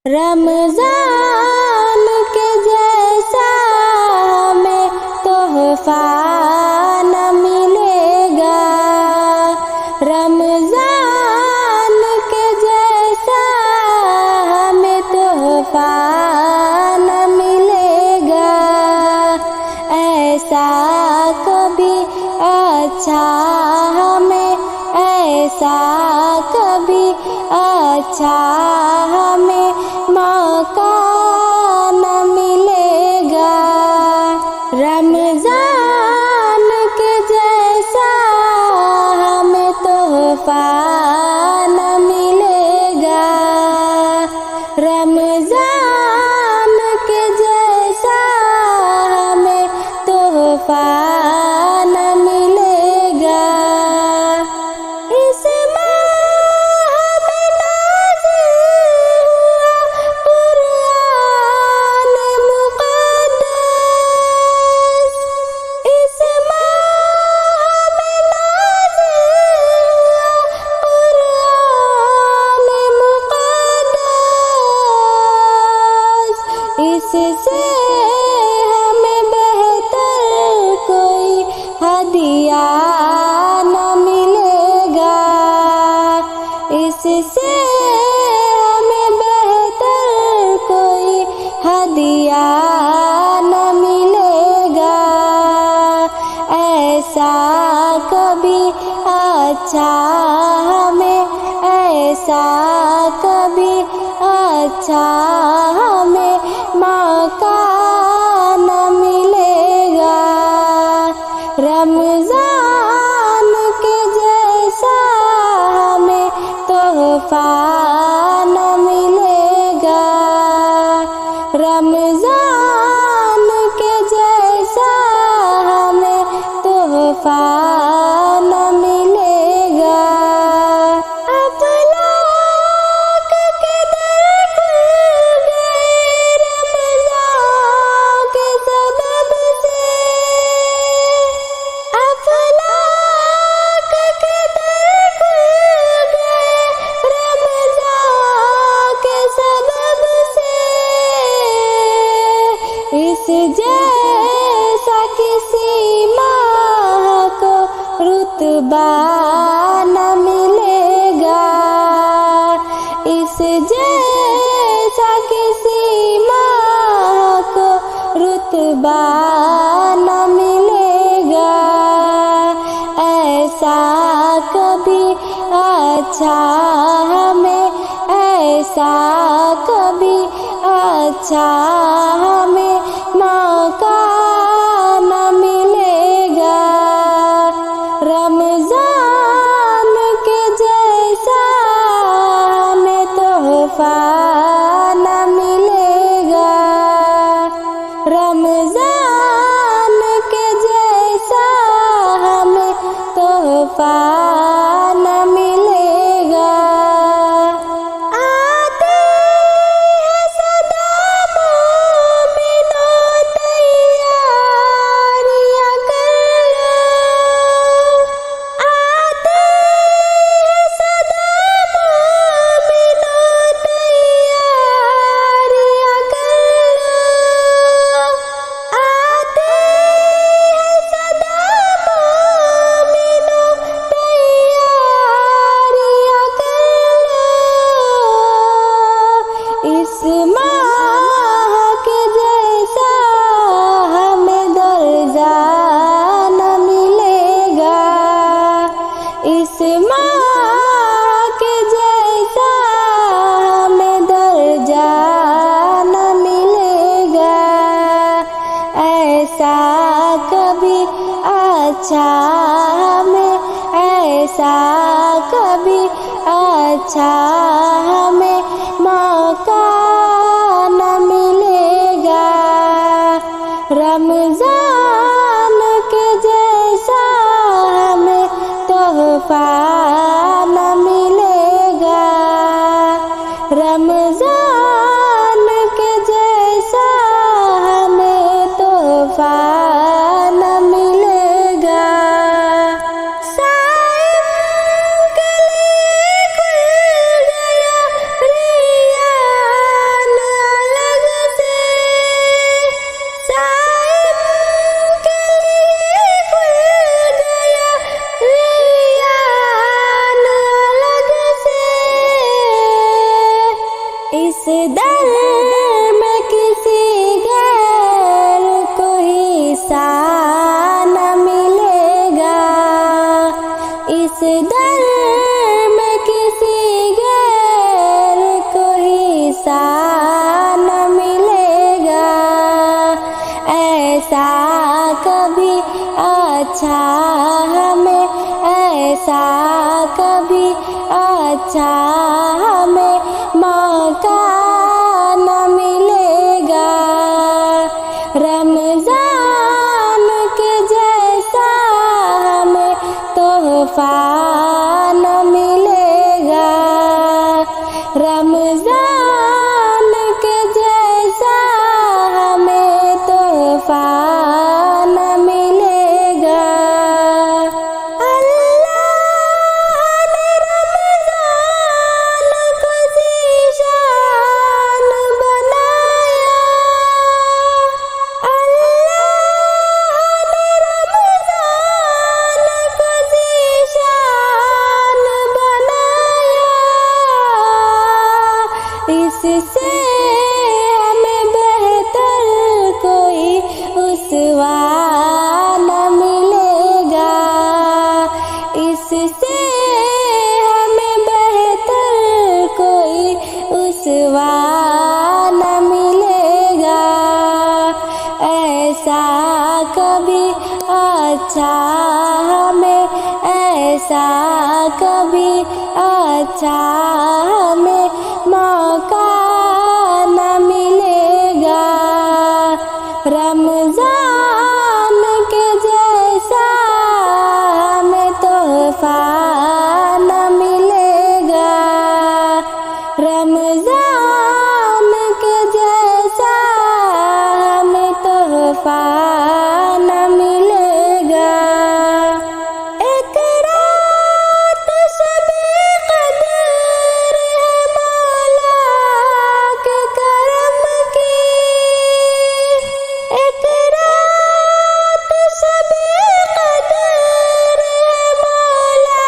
رمضان کے جیسا ہمیں تحفہ نہ ملے گا، رمضان کے جیسا ہمیں تحفہ نہ ملے گا، ایسا کبھی اچھا ہمیں، ایسا کبھی اچھا ہمیں موقع نہ ملے گا، رمضان کے جیسا ہمیں تحفہ نہ ملے گا، رمضان کے جیسا ہمیں تحفہ نہ ملے گا، اس اس سے ہمیں بہتر کوئی ہدیہ نہ ملے گا، اس سے ہمیں بہتر کوئی ہدیہ نہ ملے گا، ایسا کبھی اچھا ہمیں، ایسا کبھی اچھا ہمیں موقع نہ ملے گا، رمضان کے جیسا ہمیں تحفہ نہ ملے گا، رمضان کے جیسا ہمیں تحفہ نہ ملے گا، اس جیسا کسی ماہ کو رتبہ نہ ملے گا، اس جیسا کسی ماہ کو رتبہ نہ ملے گا، ایسا کبھی اچھا ہمیں، ایسا کبھی اچھا ہمیں موقع نہ ملے گا، رمضان کے جیسا ہمیں تحفہ نہ ملے گا، رمضان کے جیسا ہمیں تحفہ نہ ملے گا، اس ماہ کے جیسا ہمیں درجہ نہ ملے گا، اس ماہ کے جیسا ہمیں درجہ نہ ملے گا، ایسا کبھی اچھا ہمیں، ایسا کبھی اچھا ہمیں موقع نہ ملے گا، رمضان کے جیسا ہمیں تحفہ نہ ملے گا، رمضان کے جیسا ہمیں تحفہ نہ ملے گا، صائم کے لیے کھل گیا اس در میں کسی غیر کو حصہ نہ ملے گا، اس در میں کسی غیر کو حصہ نہ ملے گا۔ ایسا کبھی اچھا ہمیں، ایسا کبھی اچھا ہمیں موقع نہ ملے گا، رمضان کے جیسا ہمیں تحفہ نہ ملے گا، رمضان کے جیسا ہمیں تحفہ نہ ملے گا۔ اللہ نے رمضان کو ذیشان بنایا، اللہ نے رمضان کو ذیشان بنایا، اس سے ہمیں بہتر کوئی اسوہ نہ ملے گا، اس سے ہمیں بہتر کوئی اسوہ نہ ملے گا۔ ایسا کبھی اچھا ہمیں، ایسا کبھی اچھا ہمیں موقع نہ ملے گا، رمضان کے جیسا ہمیں تحفہ نہ ملے گا، رمضان کے جیسا ہمیں تحفہ نہ ملے گا۔ ایک رات شب قدر ہے مولا کے کرم کی، ایک رات شب قدر ہے مولا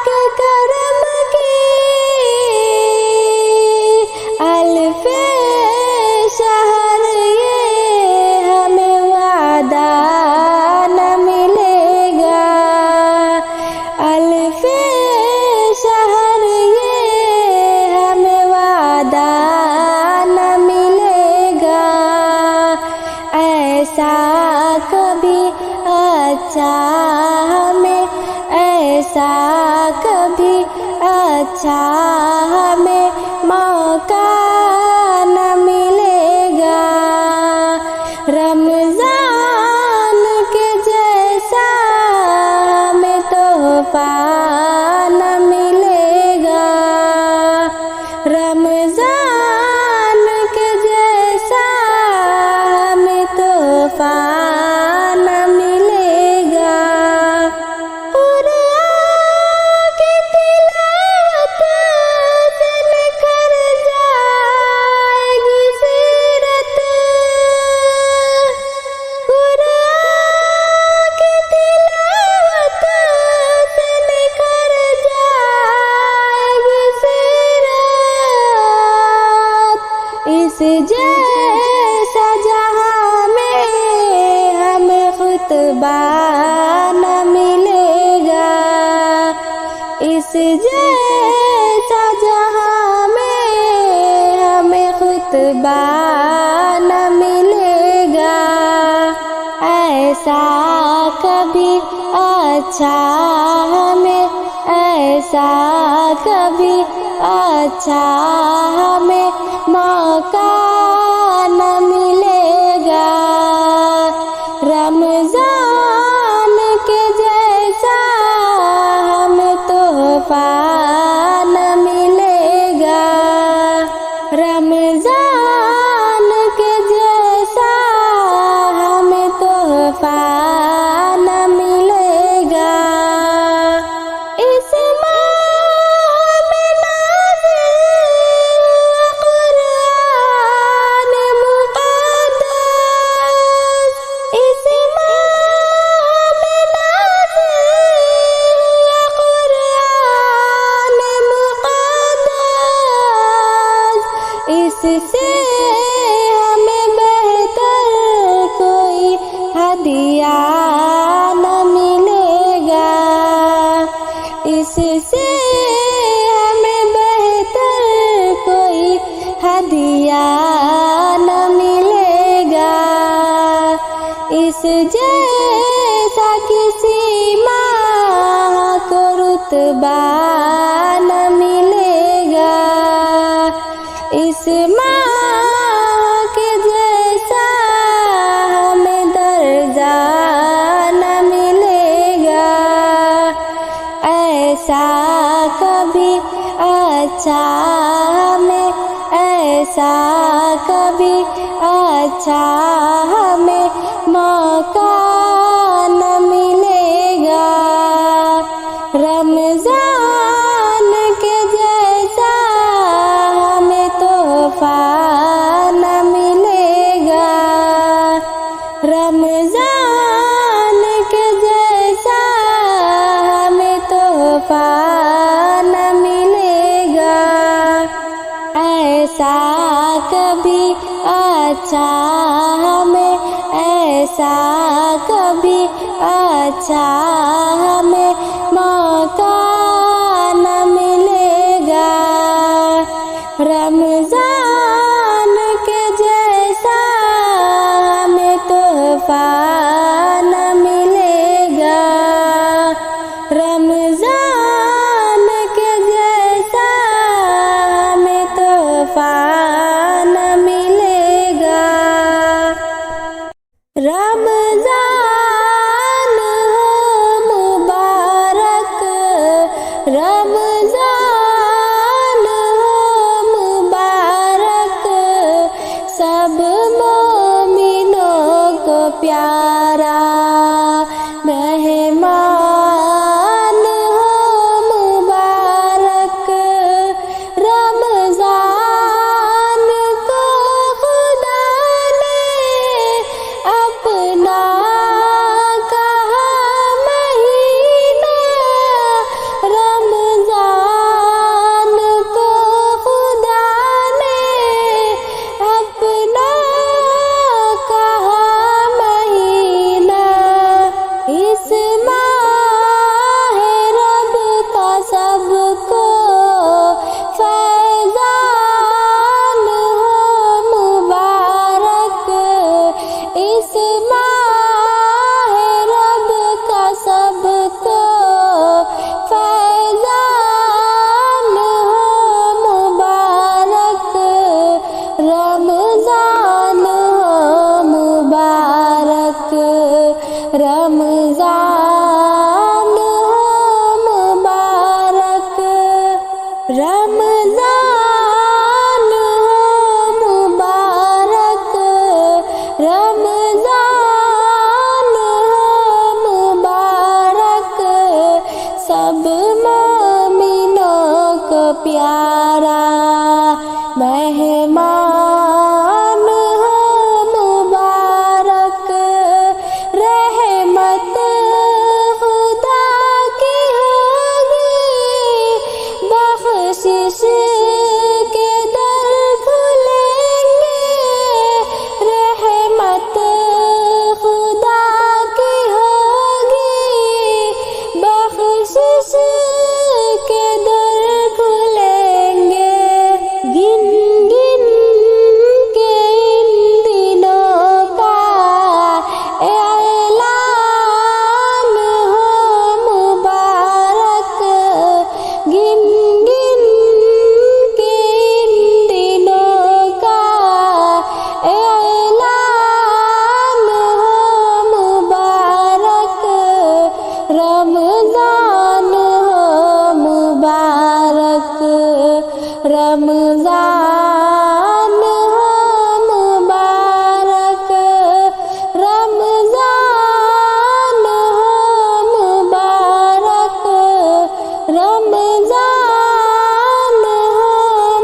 کے کرم کی، الف شہر یہ ہمیں وعدہ نہ ملے گا، الف شہر یہ ہمیں وعدہ نہ ملے گا۔ ایسا کبھی اچھا ہمیں، ایسا کبھی اچھا ہمیں موقع نہ ملے گا، رمضان کے جیسا ہمیں تحفہ نہ ملے گا، رمضان کے جیسا ہمیں تحفہ نہ ملے گا۔ قرآن کی تلاوت سے نکھر جائے گی سیرت، قرآن کی تلاوت سے نکھر جائے گی سیرت، اس جیسا جہاں میں ہمیں خطبہ نہ ملے گا، اس جیسا جہاں میں ہمیں خطبہ نہ ملے گا۔ ایسا کبھی اچھا ہمیں، ایسا کبھی اچھا ہمیں موقع نہ ملے گا، رمضان کے جیسا ہمیں تحفہ نہ ملے گا، رمضان کے جیسا ہمیں تحفہ نہ ملے گا۔ اس ماہ میں نازل ہوا قرآن مقدس، اس ماہ میں نازل ہوا قرآن مقدس، اس سے ہمیں بہتر کوئی ہدیہ نہ ملے گا، اس سے ہمیں بہتر کوئی ہدیہ نہ ملے گا، اس جیسا کسی ماں کو رتبہ نہ ملے گا، اس ماں کے جیسا ہمیں درجہ نہ ملے گا، ایسا کبھی اچھا ہمیں، ایسا کبھی اچھا ہمیں موقع نہ ملے گا، رمضان کے جیسا ہمیں تحفہ نہ ملے گا، رمضان کے جیسا ہمیں تحفہ نہ ملے گا، ایسا کبھی اچھا ہمیں، ایسا کبھی اچھا ہمیں موقع نہ ملے گا، رمضان کے جیسا ہمیں تحفہ نہ ملے گا، رمضان کے جیسا ہمیں تحفہ نہ ملے گا، رمضان ہو مبارک، رمضان ہو مبارک، سب مومنوں کو پیارا مہمان ہو مبارک، رمضان کو خدا نے اپنا کہا مہینہ، رمضان کو خدا نے اپنا کہا مہینہ، اس ماہ رب کا سب کو فیضان ہو مبارک، اس ماہ رب کا سب کو فیضان ہو مبارک، رمضان ہو مبارک، رمضان ہو مبارک، رمضان ہو مبارک، رمضان ہو مبارک، سب مومنوں کو پیارا مہمان ہو مبارک، رحمت خدا کی ہوگی، بخشش کے در کھلیں گے، رحمت خدا کی ہوگی، بخشش کے در کھلیں گے، گن گن کے ان دنوں کا اعلان ہو مبارک، گن گن کے ان دنوں کا اعلان ہو مبارک، رمضان ہو مبارک، رمضان ہو مبارک، رمضان ہو مبارک، رمضان ہو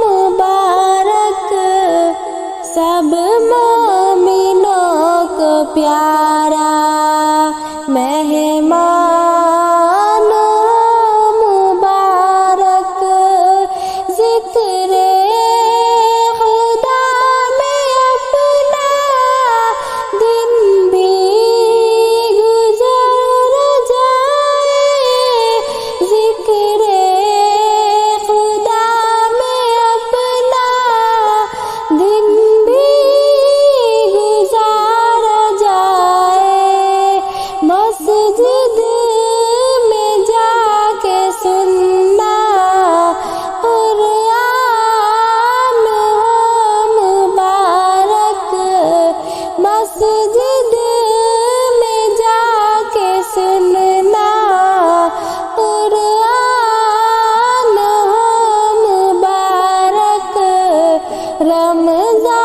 مبارک، سب مومنوں کو پیارا مہمان ہو مبارک، ذکر خدا رمضان